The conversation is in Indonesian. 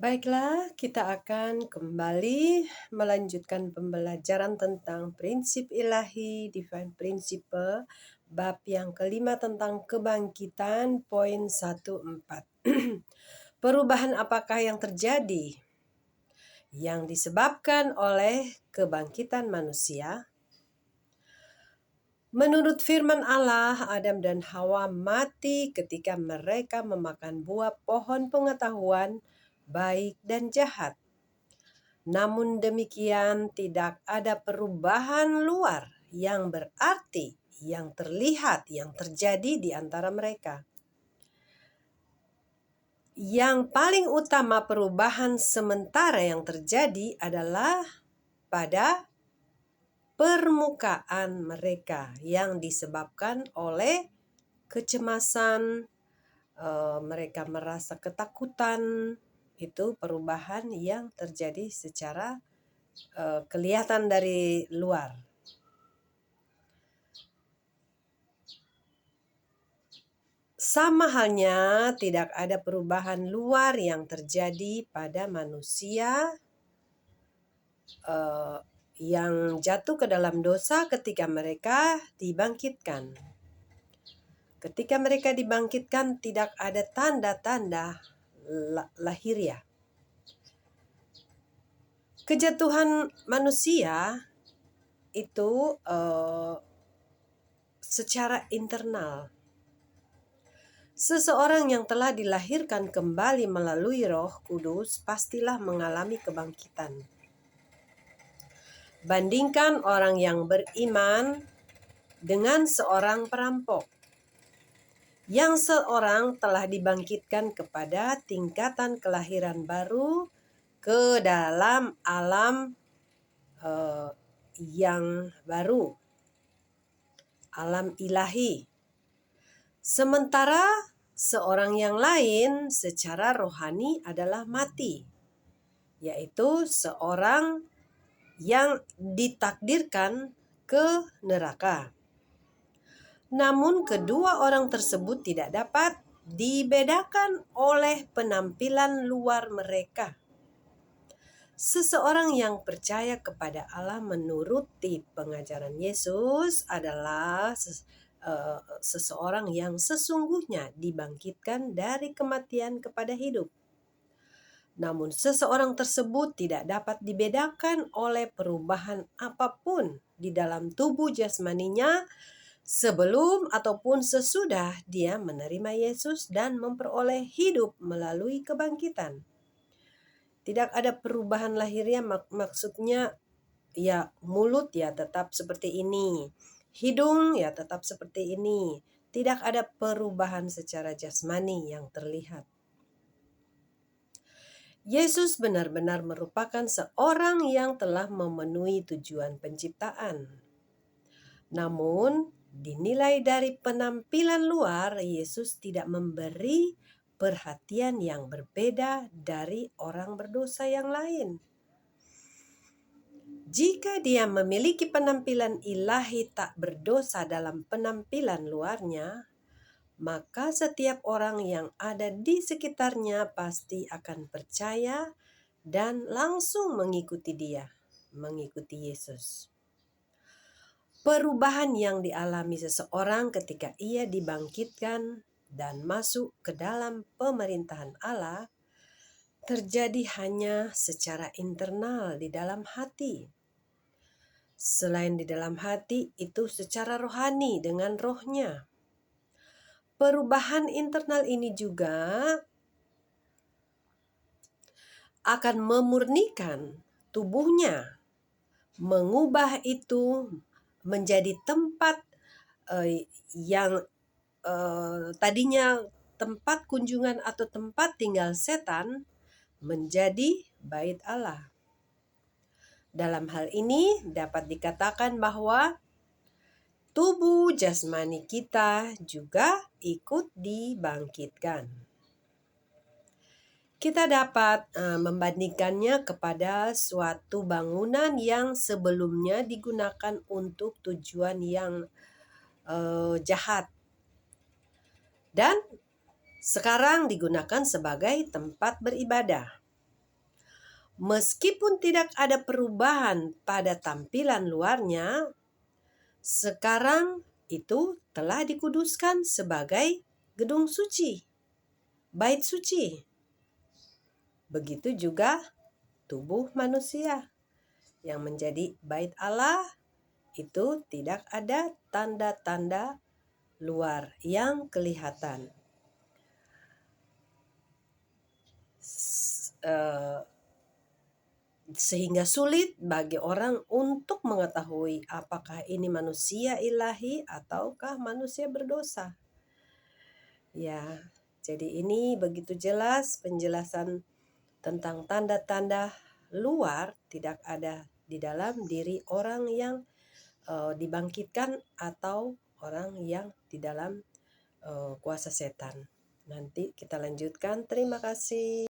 Baiklah, kita akan kembali melanjutkan pembelajaran tentang prinsip ilahi, divine principle, bab yang kelima tentang kebangkitan, poin 1.4. Perubahan apakah yang terjadi? Yang disebabkan oleh kebangkitan manusia. Menurut firman Allah, Adam dan Hawa mati ketika mereka memakan buah pohon pengetahuan baik dan jahat. Namun demikian, tidak ada perubahan luar yang berarti, yang terlihat, yang terjadi di antara mereka. Yang paling utama perubahan sementara yang terjadi adalah pada permukaan mereka yang disebabkan oleh kecemasan, mereka merasa ketakutan. Itu perubahan yang terjadi secara kelihatan dari luar. Sama halnya tidak ada perubahan luar yang terjadi pada manusia yang jatuh ke dalam dosa ketika mereka dibangkitkan. Ketika mereka dibangkitkan tidak ada tanda-tanda lahiriah. Kejatuhan manusia itu secara internal. Seseorang yang telah dilahirkan kembali melalui Roh Kudus pastilah mengalami kebangkitan. Bandingkan orang yang beriman dengan seorang perampok. Yang seorang telah dibangkitkan kepada tingkatan kelahiran baru ke dalam alam yang baru, alam ilahi. Sementara seorang yang lain secara rohani adalah mati, yaitu seorang yang ditakdirkan ke neraka. Namun kedua orang tersebut tidak dapat dibedakan oleh penampilan luar mereka. Seseorang yang percaya kepada Allah menuruti pengajaran Yesus adalah seseorang yang sesungguhnya dibangkitkan dari kematian kepada hidup. Namun seseorang tersebut tidak dapat dibedakan oleh perubahan apapun di dalam tubuh jasmaninya sebelum ataupun sesudah dia menerima Yesus dan memperoleh hidup melalui kebangkitan. Tidak ada perubahan lahiriah, maksudnya ya mulut ya tetap seperti ini, hidung ya tetap seperti ini. Tidak ada perubahan secara jasmani yang terlihat. Yesus benar-benar merupakan seorang yang telah memenuhi tujuan penciptaan. Namun, dinilai dari penampilan luar, Yesus tidak memberi perhatian yang berbeda dari orang berdosa yang lain. Jika dia memiliki penampilan ilahi tak berdosa dalam penampilan luarnya, maka setiap orang yang ada di sekitarnya pasti akan percaya dan langsung mengikuti dia, mengikuti Yesus. Perubahan yang dialami seseorang ketika ia dibangkitkan dan masuk ke dalam pemerintahan Allah terjadi hanya secara internal di dalam hati. Selain di dalam hati, itu secara rohani dengan rohnya. Perubahan internal ini juga akan memurnikan tubuhnya, mengubah itu menjadi tempat yang tadinya tempat kunjungan atau tempat tinggal setan menjadi bait Allah. Dalam hal ini dapat dikatakan bahwa tubuh jasmani kita juga ikut dibangkitkan. Kita dapat membandingkannya kepada suatu bangunan yang sebelumnya digunakan untuk tujuan yang jahat dan sekarang digunakan sebagai tempat beribadah. Meskipun tidak ada perubahan pada tampilan luarnya, sekarang itu telah dikuduskan sebagai gedung suci, bait suci. Begitu juga tubuh manusia yang menjadi bait Allah, itu tidak ada tanda-tanda luar yang kelihatan. Sehingga sulit bagi orang untuk mengetahui apakah ini manusia ilahi ataukah manusia berdosa. Ya, jadi ini begitu jelas penjelasan tentang tanda-tanda luar tidak ada di dalam diri orang yang dibangkitkan atau orang yang di dalam kuasa setan. Nanti kita lanjutkan. Terima kasih.